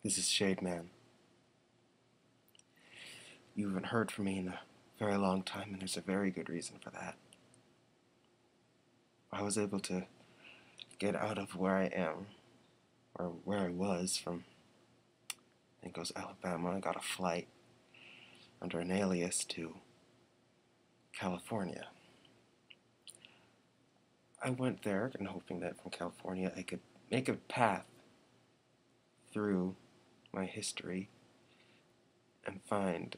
This is Shade Man. You haven't heard from me in a very long time, and there's a very good reason for that. I was able to get out of where I am, or where I was from, I think it was Alabama. I got a flight under an alias to California. I went there and hoping that from California I could make a path through my history and find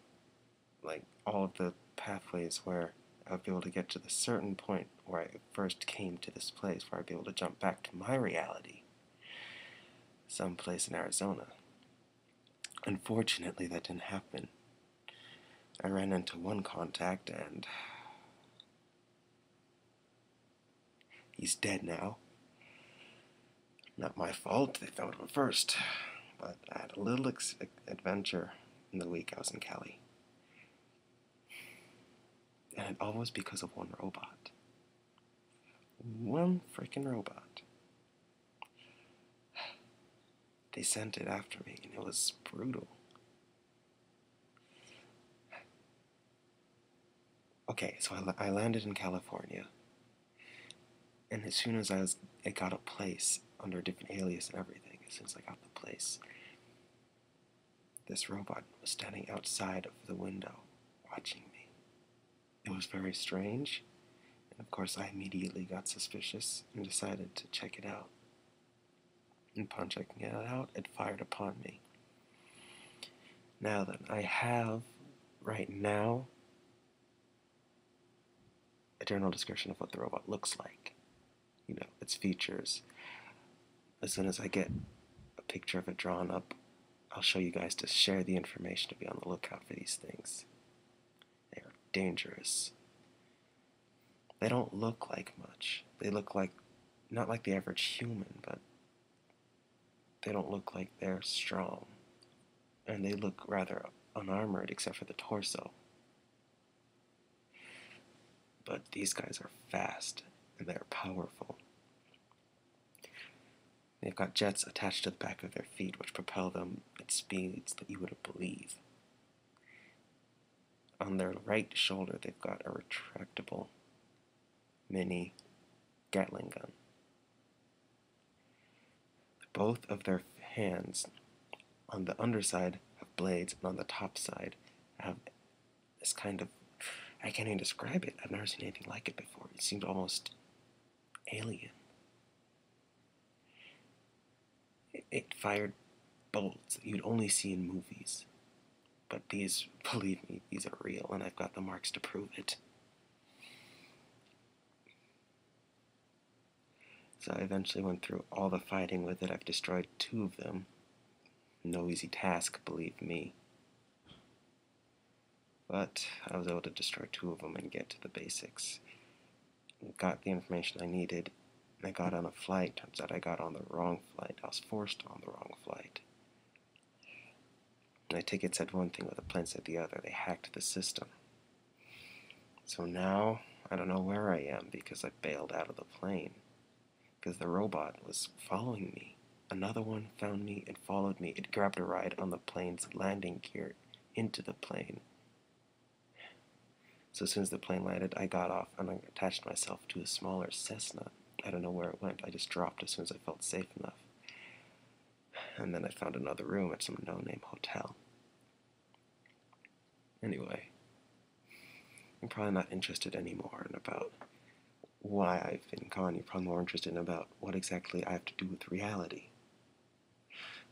all of the pathways where I would be able to get to the certain point where I first came to this place, where I'd be able to jump back to my reality, someplace in Arizona. Unfortunately, that didn't happen. I ran into one contact and he's dead now. Not my fault, they found him first, but I had a little adventure in the week I was in Cali. And it all was because of one robot. One freaking robot. They sent it after me, and it was brutal. Okay, so I landed in California, and as soon as I got a place under a different alias and everything, as soon as I got the place, this robot was standing outside of the window, watching me. It was very strange, and of course I immediately got suspicious and decided to check it out. And upon checking it out, it fired upon me. Now then, I have, right now, a general description of what the robot looks like. You know, its features. As soon as I get a picture of it drawn up, I'll show you guys to share the information to be on the lookout for these things. They are dangerous. They don't look like much. They look like, not like the average human, but they don't look like they're strong. And they look rather unarmored except for the torso. But these guys are fast and they're powerful. They've got jets attached to the back of their feet which propel them at speeds that you wouldn't believe. On their right shoulder they've got a retractable mini Gatling gun. Both of their hands on the underside have blades, and on the top side have this kind of, I can't even describe it. I've never seen anything like it before. It seemed almost alien. It fired bolts that you'd only see in movies. But these, believe me, these are real, and I've got the marks to prove it. So I eventually went through all the fighting with it. I've destroyed 2 of them. No easy task, believe me. But I was able to destroy 2 of them and get to the basics. Got the information I needed. I got on a flight. Turns out I got on the wrong flight. I was forced on the wrong flight. My ticket said one thing, but the plane said the other. They hacked the system. So now I don't know where I am because I bailed out of the plane. Because the robot was following me. Another one found me and followed me. It grabbed a ride on the plane's landing gear into the plane. So as soon as the plane landed, I got off and I attached myself to a smaller Cessna. I don't know where it went. I just dropped as soon as I felt safe enough. And then I found another room at some no-name hotel. Anyway, I'm probably not interested anymore in about why I've been gone. You're probably more interested in about what exactly I have to do with reality.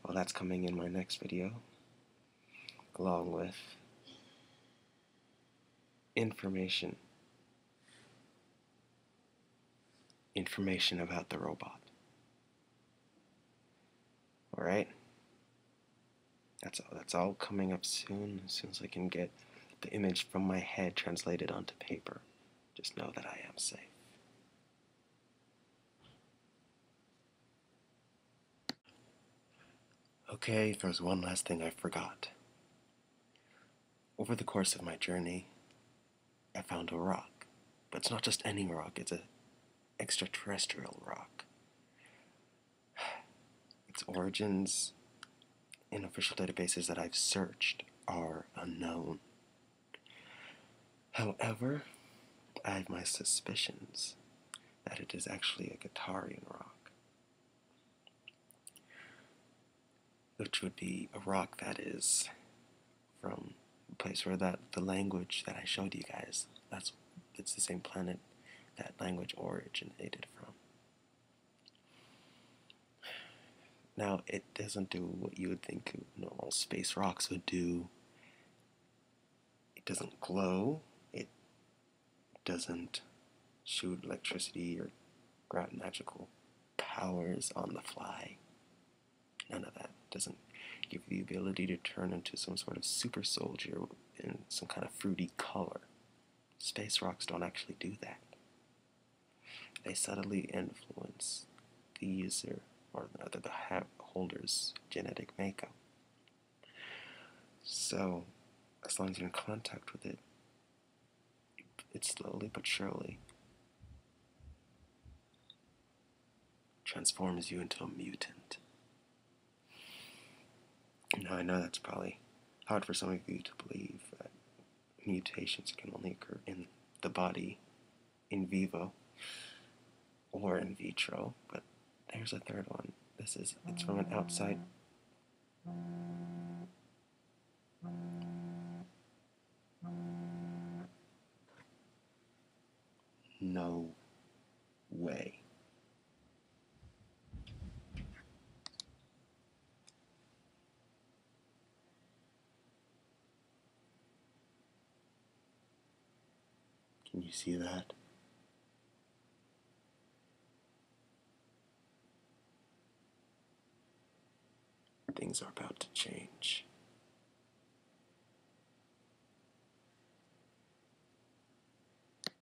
Well, that's coming in my next video, along with information about the robot. Alright? That's all coming up soon, as soon as I can get the image from my head translated onto paper. Just know that I am safe. Okay, there's one last thing I forgot. Over the course of my journey, I found a rock. But it's not just any rock, it's an extraterrestrial rock. Its origins in official databases that I've searched are unknown. However, I have my suspicions that it is actually a Guittarian rock, which would be a rock that is from a place where the language that I showed you guys, it's the same planet that language originated from. Now, it doesn't do what you would think normal space rocks would do. It doesn't glow. It doesn't shoot electricity or grab magical powers on the fly. None of that. It doesn't give you the ability to turn into some sort of super soldier in some kind of fruity color. Space rocks don't actually do that. They subtly influence the user, or rather the holder's genetic makeup. So, as long as you're in contact with it, it slowly but surely transforms you into a mutant. Now, I know that's probably hard for some of you to believe that mutations can only occur in the body in vivo or in vitro, but there's a third one. It's from an outside. No way. Can you see that? Things are about to change.